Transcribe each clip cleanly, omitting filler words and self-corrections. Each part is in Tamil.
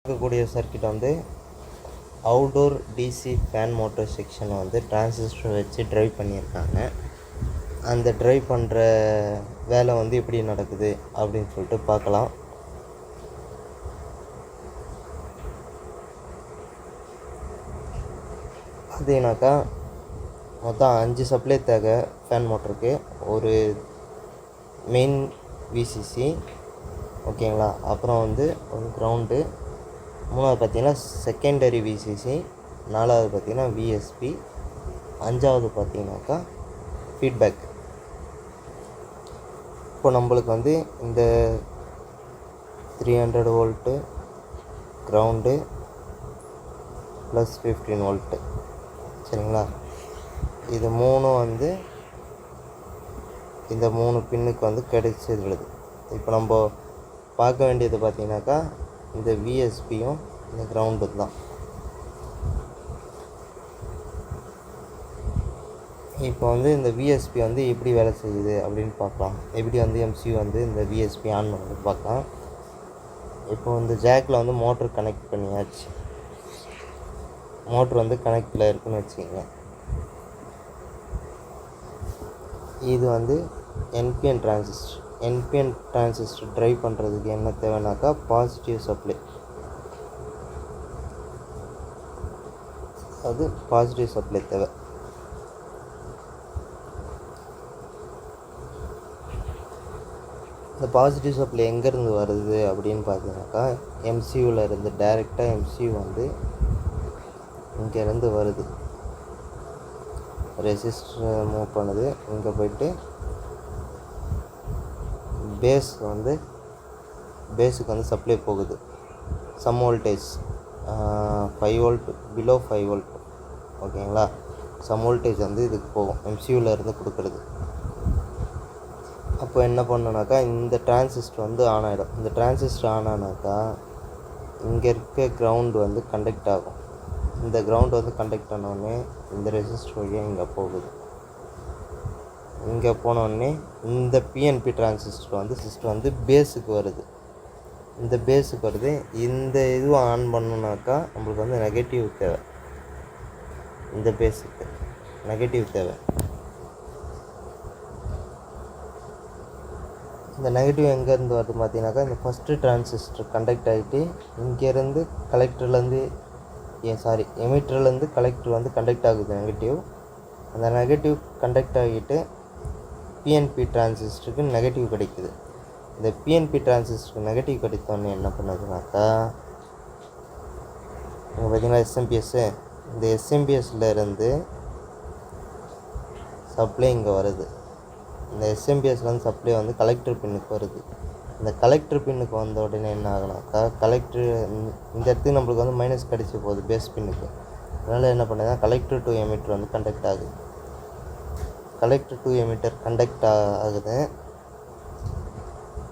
இருக்கக்கூடிய சர்க்யூட் வந்து அவுட்டோர் டிசி ஃபேன் மோட்டர் செக்ஷனை வந்து டிரான்சிஸ்டர் வச்சு ட்ரைவ் பண்ணியிருக்காங்க. அந்த ட்ரைவ் பண்ணுற வேலை வந்து எப்படி நடக்குது அப்படின்னு சொல்லிட்டு பார்க்கலாம். பார்த்தீங்கன்னாக்கா மொத்தம் 5 சப்ளை தேவை ஃபேன் மோட்டருக்கு. ஒரு மெயின் விசிசி, ஓகேங்களா. அப்புறம் வந்து ஒரு கிரவுண்டு, மூணாவது பார்த்திங்கன்னா செகண்டரி விசிசி, நாலாவது பார்த்திங்கன்னா விஎஸ்பி, அஞ்சாவது பார்த்திங்கனாக்கா ஃபீட்பேக். இப்போ நம்மளுக்கு வந்து இந்த 300 வோல்ட்டு கிரவுண்டு ப்ளஸ் 15 வோல்ட்டு, சரிங்களா. இது மூணும் வந்து இந்த 3 பின்னுக்கு வந்து கிடைச்சி விழுது. இப்போ நம்ம பார்க்க வேண்டியது பார்த்திங்கனாக்கா இந்த விஎஸ்பியும் இந்த கிரவுண்டு தான். இப்போ வந்து இந்த விஎஸ்பி வந்து எப்படி வேலை செய்யுது அப்படின்னு பார்க்கலாம். எப்படி வந்து எம்சியூ வந்து இந்த விஎஸ்பி ஆன் பண்ணுறது பார்க்கலாம். இப்போ இந்த ஜாக்கில் வந்து மோட்ரு கனெக்ட் பண்ணியாச்சு. மோட்ரு வந்து கனெக்டில் இருக்குன்னு வச்சுக்கோங்க. இது வந்து NPN transistor. NPN transistor drive பண்ணுறதுக்கு என்ன தேவைனாக்கா பாசிட்டிவ் சப்ளை, அது பாசிட்டிவ் சப்ளை தேவை. இந்த பாசிட்டிவ் சப்ளை எங்கேருந்து வருது அப்படின்னு பார்த்தீங்கன்னாக்கா எம்சியூவில் இருந்து டைரெக்டாக எம்சியூ வந்து இங்கேருந்து வருது. ரெசிஸ்டர் மூவ் பண்ணுது, இங்கே போய்ட்டு பேஸுக்கு வந்து சப்ளை போகுது. Some voltage 5 volt, below 5 volt, ஓகேங்களா. சம் வோல்டேஜ் வந்து இதுக்கு போகும், எம்சியூவில் இருந்து கொடுக்குறது. அப்போ என்ன பண்ணணுனாக்கா இந்த டிரான்சிஸ்டர் வந்து ஆன் ஆகிடும். இந்த டிரான்சிஸ்டர் ஆன் ஆனாக்கா இங்கே இருக்க கிரவுண்டு வந்து கண்டக்ட் ஆகும். இந்த கிரவுண்டு வந்து கண்டக்ட் ஆனோடனே இந்த ரெசிஸ்டர் வழியாக இங்கே போகுது. இங்கே போனோடனே இந்த பிஎன்பி டிரான்சிஸ்டர் வந்து சிஸ்டம் வந்து பேஸுக்கு வருது. இந்த பேஸுக்கு வருது. இந்த இதுவும் ஆன் பண்ணணுனாக்கா நம்மளுக்கு வந்து நெகட்டிவ் தேவை. இந்த பேஸுக்கு நெகட்டிவ் தேவை. இந்த நெகட்டிவ் எங்கேருந்து வருது பார்த்தீங்கன்னாக்கா இந்த ஃபஸ்ட்டு டிரான்சிஸ்டர் கண்டக்ட் ஆகிட்டு இங்கேருந்து எமிட்டர்லேருந்து கலெக்டர் வந்து கண்டக்ட் ஆகுது நெகட்டிவ். அந்த நெகட்டிவ் கண்டக்ட் ஆகிட்டு பிஎன்பி டிரான்சிஸ்டருக்கு நெகட்டிவ் கிடைக்குது. இந்த பிஎன்பி டிரான்சிஸ்டருக்கு நெகட்டிவ் கிடைத்தோன்னே என்ன பண்ணுதுனாக்கா இங்கே பார்த்தீங்கன்னா எஸ்எம்பிஎஸ்ஸு, இந்த எஸ்எம்பிஎஸ்சில் இருந்து சப்ளை இங்கே வருது. இந்த எஸ்எம்பிஎஸ்லேருந்து சப்ளை வந்து கலெக்டர் பின்னுக்கு வருது. இந்த கலெக்டர் பின்னுக்கு வந்த உடனே என்ன ஆகுனாக்கா கலெக்டர் இந்த இடத்துக்கு நம்மளுக்கு வந்து மைனஸ் கிடச்சி போகுது பேஸ் பின்னுக்கு. அதனால் என்ன பண்ணுதுன்னா கலெக்டர் டு எமிட்டர் வந்து கண்டக்ட் ஆகுது. கலெக்டர் டு எமிட்டர் கண்டக்ட் ஆகுது,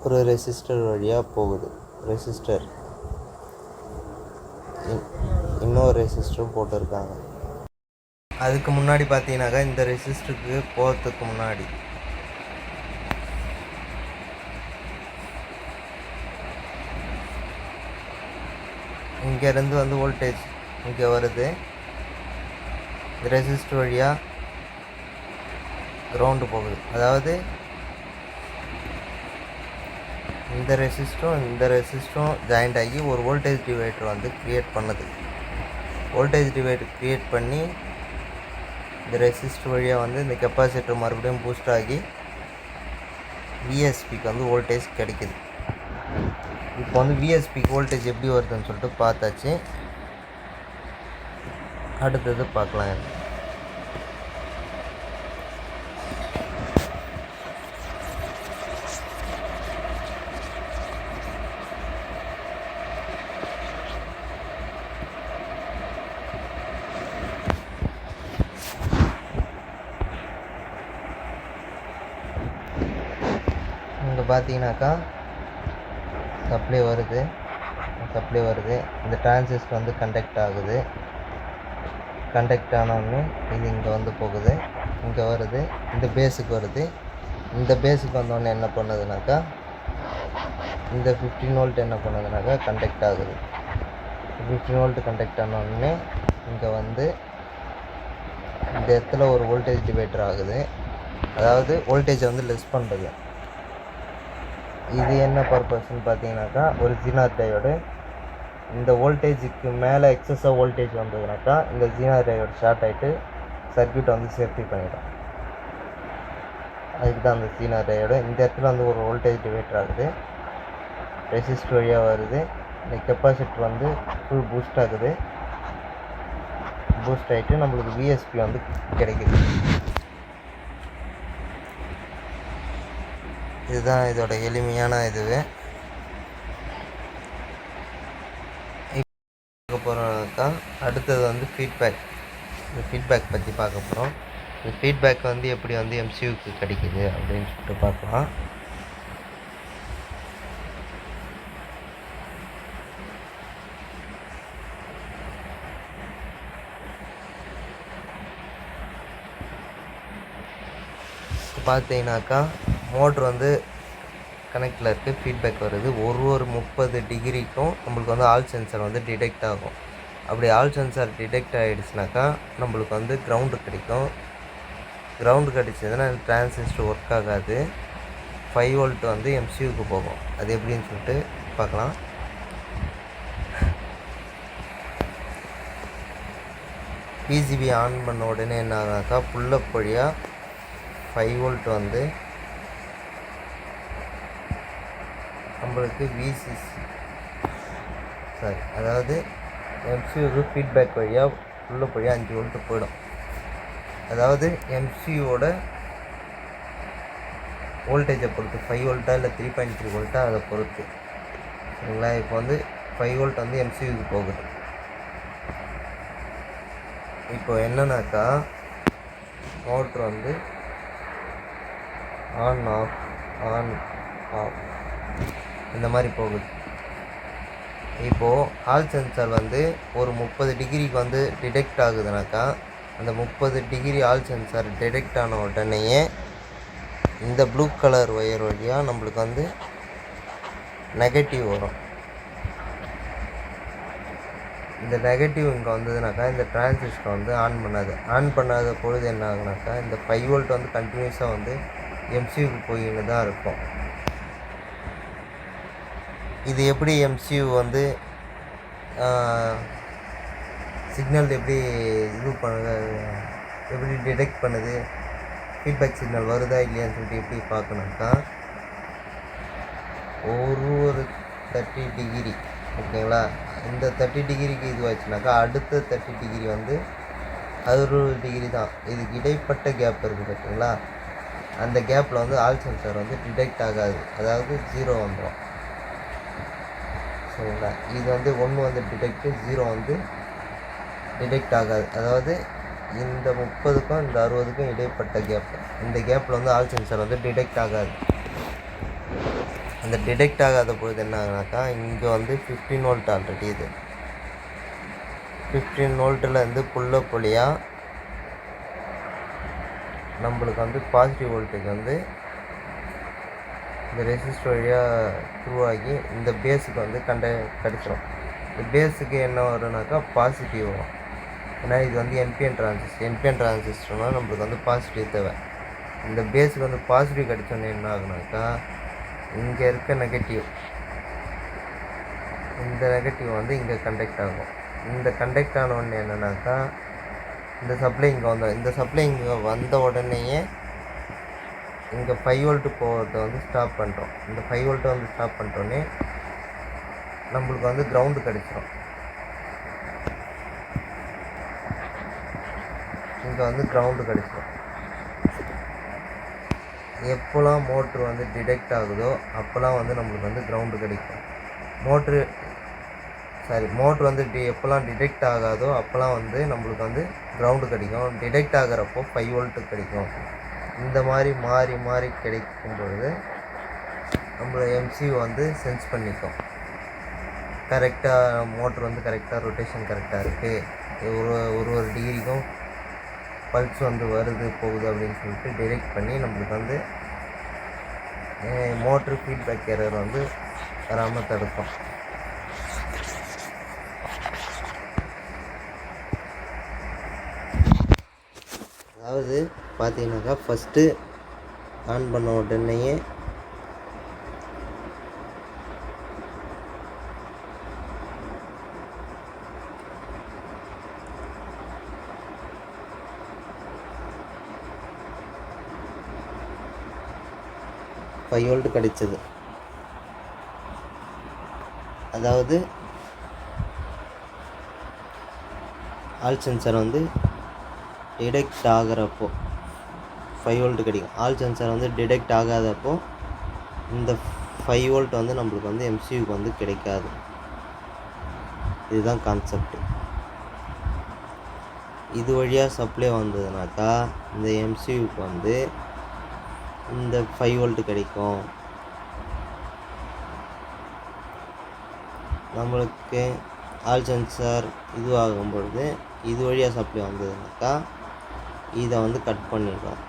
ஒரு ரெசிஸ்டர் வழியாக போகுது. ரெசிஸ்டர் இன்னொரு ரெசிஸ்டரும் போட்டிருக்காங்க. அதுக்கு முன்னாடி பார்த்தீங்கன்னாக்கா இந்த ரெசிஸ்டருக்கு போகிறதுக்கு முன்னாடி இங்கேருந்து வந்து வோல்டேஜ் இங்கே வருது. இந்த ரெசிஸ்டர் வழியாக கிரவுண்டு போகுது. அதாவது இந்த ரெசிஸ்டரும் ஜாயிண்ட் ஆகி ஒரு வோல்டேஜ் டிவைடர் வந்து க்ரியேட் பண்ணுது. வோல்டேஜ் டிவைடர் க்ரியேட் பண்ணி இந்த ரெசிஸ்டர் வழியாக வந்து இந்த கெப்பாசிட்டர் மறுபடியும் பூஸ்ட் ஆகி விஎஸ்பிக்கு வந்து வோல்டேஜ் கிடைக்குது. இப்போ வந்து விஎஸ்பிக்கு வோல்டேஜ் எப்படி வருதுன்னு சொல்லிட்டு பார்த்தாச்சு. அடுத்தது பார்க்கலாம். இங்கே பார்த்தீங்கன்னாக்கா சப்ளை வருது. இந்த டிரான்சிஸ்டர் வந்து கண்டக்ட் ஆகுது. கண்டக்ட் ஆனோடனே இது இங்கே வந்து போகுது, இங்கே வருது, இந்த பேஸுக்கு வருது. இந்த பேஸுக்கு வந்தோடனே என்ன பண்ணுதுனாக்கா இந்த 15 வோல்ட் என்ன பண்ணுதுனாக்கா கண்டக்ட் ஆகுது. 15 வோல்ட் கண்டக்ட் ஆனோடனே இங்கே வந்து இந்த இடத்துல ஒரு வோல்டேஜ் டிவைடர் ஆகுது, அதாவது வோல்டேஜை வந்து லெஸ் பண்ணுறது. இது என்ன பர்பஸ்ன்னு பார்த்தீங்கன்னாக்கா, ஒரு ஜீனார் டயோடு இந்த வோல்டேஜுக்கு மேலே எக்ஸஸாக வோல்டேஜ் வந்ததுனாக்கா இந்த ஜீனார் டயோடு ஷார்ட் ஆகிட்டு சர்க்யூட்டை வந்து சேஃப்டி பண்ணிடும். அதுக்கு தான் அந்த ஜீனார் டயோடு. இந்த இடத்துல வந்து ஒரு வோல்டேஜ் டிவைடர் ஆகுது, ரெசிஸ்டர் வழியாக வருது. இந்த கெப்பாசிட்டர் வந்து ஃபுல் பூஸ்ட் ஆகுது. பூஸ்ட் ஆகிட்டு நம்மளுக்கு விஎஸ்பி வந்து கிடைக்குது. இதுதான் இதோட எளிமையான இதுவே. பார்க்க போகிறோம்னாக்கா அடுத்தது வந்து ஃபீட்பேக். இந்த ஃபீட்பேக் பற்றி பார்க்க போகிறோம். இந்த ஃபீட்பேக் வந்து எப்படி வந்து எம்சியூக்கு கிடைக்குது அப்படின்னு சொல்லிட்டு பார்க்கலாம். பார்த்தீங்கன்னாக்கா மோட்ரு வந்து கனெக்டில் இருக்குது, ஃபீட்பேக் வருது. ஒரு 30 டிகிரிக்கும் நம்மளுக்கு வந்து ஆல் சென்சார் வந்து டிடெக்ட் ஆகும். அப்படி ஆல் சென்சார் டிடெக்ட் ஆகிடுச்சுனாக்கா நம்மளுக்கு வந்து கிரவுண்டு கிடைக்கும். கிரவுண்டு கிடைச்சதுன்னா டிரான்சிஸ்டர் ஒர்க் ஆகாது. 5 வோல்ட் வந்து எம்சியூக்கு போகும். அது எப்படின்னு சொல்லிட்டு பார்க்கலாம். பிசிபி ஆன் பண்ண உடனே என்ன ஆகுனாக்கா புல்லப் வழியாக 5 வோல்ட் வந்து நம்மளுக்கு விசிசி அதாவது எம்சியூக்கு ஃபீட்பேக் வழியாக உள்ள வழியாக 5 வோல்ட்டு போயிடும். அதாவது எம்சியூவோட வோல்டேஜை பொறுத்து 5 வோல்ட்டா இல்லை 3.3 வோல்ட்டா அதை பொறுத்து, சரிங்களா. இப்போ வந்து 5 வோல்ட் வந்து எம்சியூக்கு போகுது. இப்போ என்னன்னாக்கா மோட்ரு வந்து ஆன் ஆஃப் இந்த மாதிரி போகுது. இப்போது ஆல் சென்சார் வந்து ஒரு 30 டிகிரிக்கு வந்து டிடெக்ட் ஆகுதுனாக்கா அந்த 30 டிகிரி ஆல் சென்சார் டிடெக்ட் ஆன உடனேயே இந்த ப்ளூ கலர் ஒயர் வழியாக நம்மளுக்கு வந்து நெகட்டிவ் வரும். இந்த நெகட்டிவ் இங்கே வந்ததுனாக்கா இந்த டிரான்சிஸ்டர் வந்து ஆன் பண்ணாத பொழுது என்ன ஆகுனாக்கா இந்த 5 வோல்ட் வந்து கண்டினியூஸாக வந்து எம்சியூக்கு போயின்னு தான் இருக்கும். இது எப்படி எம்சியூ வந்து சிக்னல் எப்படி எப்படி டிடெக்ட் பண்ணுது, ஃபீட்பேக் சிக்னல் வருதா இல்லையான்னு சொல்லிட்டு எப்படி பார்க்கணுக்கா ஒரு 30 டிகிரி ஓகேங்களா. இந்த 30 டிகிரிக்கு இதுவாச்சுனாக்கா அடுத்த 30 டிகிரி வந்து 60 டிகிரி தான். இதுக்கு இடைப்பட்ட கேப் இருக்குது பார்த்தீங்களா, அந்த கேப்பில் வந்து ஆல் சென்சார் வந்து டிடெக்ட் ஆகாது, அதாவது 0 வந்துடும், சரிங்களா. இது வந்து 1 வந்து டிடெக்ட்டு, 0 வந்து டிடெக்ட் ஆகாது. அதாவது இந்த 30க்கும் இந்த 60க்கும் இடைப்பட்ட கேப், இந்த கேப்பில் வந்து ஆல் சென்சார் வந்து டிடெக்ட் ஆகாது. அந்த டிடெக்ட் ஆகாத பொழுது என்ன ஆகுனாக்கா இங்கே வந்து 15 வோல்ட் ஆல்ரெடி இது 15 வோல்ட்டில் புல்லப் வழியாக நம்மளுக்கு வந்து பாசிட்டிவ் வோல்டேஜ் வந்து இந்த ரெசிஸ்டர் வழியாக த்ரூ ஆகி இந்த பேஸுக்கு வந்து கிடச்சிடும். இந்த பேஸுக்கு என்ன வரும்னாக்கா பாசிட்டிவ் வரும். ஏன்னா இது வந்து என்பிஎன் டிரான்சிஸ்டர்னால் நம்மளுக்கு வந்து பாசிட்டிவ் தேவை. இந்த பேஸுக்கு வந்து பாசிட்டிவ் கிடச்சோன்னே என்ன ஆகுனாக்கா இங்கே இருக்க நெகட்டிவ், இந்த நெகட்டிவ் வந்து இங்கே கண்டக்ட் ஆகும். இந்த கண்டக்ட் ஆன உடனே என்னன்னாக்கா இந்த சப்ளை இங்கே இந்த சப்ளை இங்கே வந்த உடனேயே இங்கே 5 வோல்ட்டு போகிறத வந்து ஸ்டாப் பண்ணுறோம். இந்த 5 வோல்ட்டை வந்து ஸ்டாப் பண்ணிட்டோன்னே நம்மளுக்கு வந்து கிரவுண்டு கிடச்சிரும். இங்கே வந்து கிரவுண்டு கிடச்சிரும். எப்போலாம் மோட்ரு வந்து டிடெக்ட் ஆகுதோ அப்போலாம் வந்து நம்மளுக்கு வந்து கிரவுண்டு கிடைக்கும். மோட்ரு வந்து எப்போலாம் டிடெக்ட் ஆகாதோ அப்போலாம் வந்து நம்மளுக்கு வந்து கிரவுண்டு கிடைக்கும். டிடெக்ட் ஆகிறப்போ 5 வோல்ட்டு கிடைக்கும். இந்த மாதிரி மாறி மாறி கிடைக்கும் பொழுது நம்மளோட எம்சியூ வந்து சென்ஸ் பண்ணிக்கும். கரெக்டாக மோட்ரு வந்து கரெக்டாக ரொட்டேஷன் கரெக்டாக இருக்குது, ஒரு டிகிரிக்கும் பல்ஸ் வந்து வருது போகுது அப்படின்னு சொல்லிட்டு டிடெக்ட் பண்ணி நம்மளுக்கு வந்து மோட்ரு ஃபீட்பேக் எரர் வந்து வராமல் தடுக்கும். அதாவது பார்த்தீங்கன்னாக்கா ஃபஸ்ட்டு ஆன் பண்ண உடனேயே ஃபைவ் வோல்ட் கிடைச்சது. அதாவது ஆல் சென்சார் வந்து டிடெக்ட் ஆகிறப்போ 5 வோல்ட் கிடைக்கும். ஆல் சென்சார் வந்து டிடெக்ட் ஆகாதப்போ இந்த 5 வோல்ட் வந்து நம்மளுக்கு வந்து எம்சியூக்கு வந்து கிடைக்காது. இதுதான் கான்செப்ட். இது வழியாக சப்ளை வந்ததுனாக்கா இந்த எம்சியூக்கு வந்து இந்த 5 வோல்ட் கிடைக்கும். நம்மளுக்கு ஆல் சென்சார் இதுவாகும் பொழுது இது வழியாக சப்ளை வந்ததுனாக்கா இதை வந்து கட் பண்ணிடும்.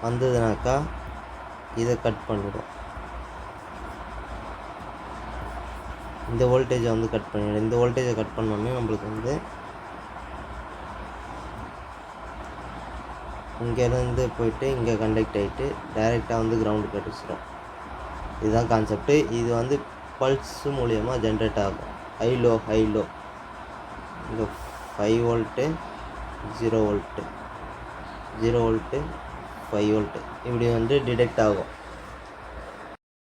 வந்ததுனாக்கா இதை கட் பண்ணிடும். இந்த வோல்டேஜை வந்து கட் பண்ணிடும். இந்த வோல்டேஜை கட் பண்ணோன்னே நம்மளுக்கு வந்து இங்கேருந்து போயிட்டு இங்கே கண்டக்ட் ஆகிட்டு டைரெக்டாக வந்து கிரவுண்டு கிடச்சிடும். இதுதான் கான்செப்ட்டு. இது வந்து பல்ஸ் மூலயமா ஜென்ரேட் ஆகும். ஹை லோ இங்கே 5 வோல்ட்டு 0 வோல்ட்டு 5 வோல்ட்டு இப்படி வந்து டிடெக்ட் ஆகும்.